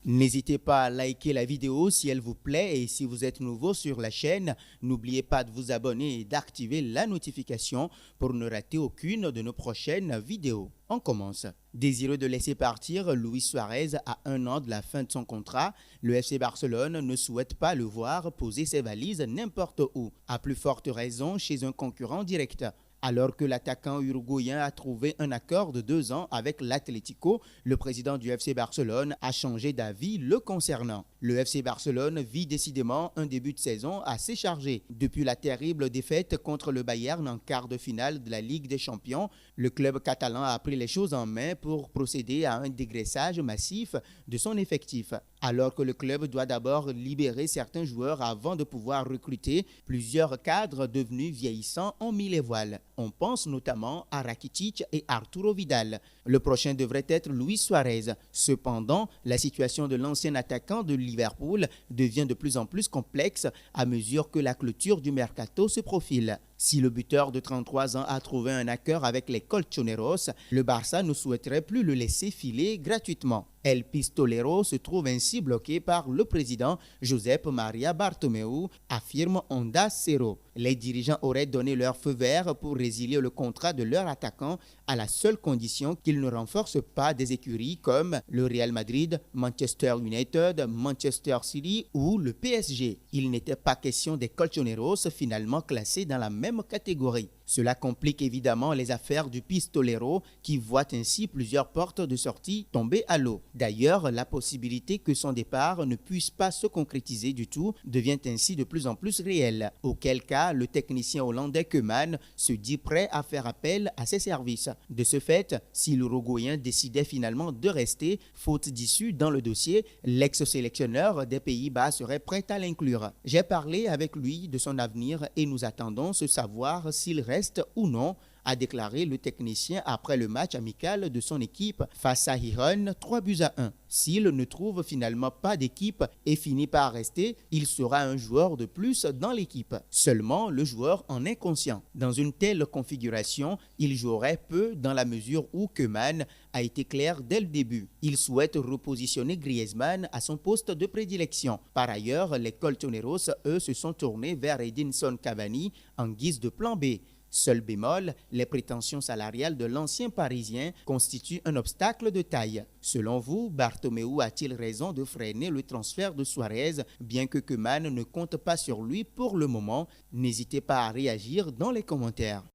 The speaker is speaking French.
N'hésitez pas à liker la vidéo si elle vous plaît et si vous êtes nouveau sur la chaîne, n'oubliez pas de vous abonner et d'activer la notification pour ne rater aucune de nos prochaines vidéos. On commence. Désireux de laisser partir Luis Suarez à 1 an de la fin de son contrat, le FC Barcelone ne souhaite pas le voir poser ses valises n'importe où, à plus forte raison chez un concurrent direct. Alors que l'attaquant uruguayen a trouvé un accord de 2 ans avec l'Atlético, le président du FC Barcelone a changé d'avis le concernant. Le FC Barcelone vit décidément un début de saison assez chargé. Depuis la terrible défaite contre le Bayern en quart de finale de la Ligue des Champions, le club catalan a pris les choses en main pour procéder à un dégraissage massif de son effectif. Alors que le club doit d'abord libérer certains joueurs avant de pouvoir recruter, plusieurs cadres devenus vieillissants ont mis les voiles. On pense notamment à Rakitic et Arturo Vidal. Le prochain devrait être Luis Suarez. Cependant, la situation de l'ancien attaquant de Liverpool devient de plus en plus complexe à mesure que la clôture du mercato se profile. Si le buteur de 33 ans a trouvé un accord avec les Colchoneros, le Barça ne souhaiterait plus le laisser filer gratuitement. El Pistolero se trouve ainsi bloqué par le président Josep Maria Bartomeu, affirme Onda Cero. Les dirigeants auraient donné leur feu vert pour résilier le contrat de leur attaquant à la seule condition qu'il ne renforce pas des écuries comme le Real Madrid, Manchester United, Manchester City ou le PSG. Il n'était pas question des Colchoneros finalement classés dans la même catégorie. Cela complique évidemment les affaires du Pistolero qui voit ainsi plusieurs portes de sortie tomber à l'eau. D'ailleurs, la possibilité que son départ ne puisse pas se concrétiser du tout devient ainsi de plus en plus réelle, auquel cas le technicien hollandais Koeman se dit prêt à faire appel à ses services. De ce fait, si l'Uruguayen décidait finalement de rester, faute d'issue dans le dossier, l'ex-sélectionneur des Pays-Bas serait prêt à l'inclure. J'ai parlé avec lui de son avenir et nous attendons de savoir s'il reste ou non, a déclaré le technicien après le match amical de son équipe face à Gijón 3-1. S'il ne trouve finalement pas d'équipe et finit par rester, il sera un joueur de plus dans l'équipe. Seulement, le joueur en est conscient. Dans une telle configuration, il jouerait peu dans la mesure où Koeman a été clair dès le début. Il souhaite repositionner Griezmann à son poste de prédilection. Par ailleurs, les Colchoneros, eux, se sont tournés vers Edinson Cavani en guise de plan B. Seul bémol, les prétentions salariales de l'ancien Parisien constituent un obstacle de taille. Selon vous, Bartomeu a-t-il raison de freiner le transfert de Suarez, bien que Koeman ne compte pas sur lui pour le moment? N'hésitez pas à réagir dans les commentaires.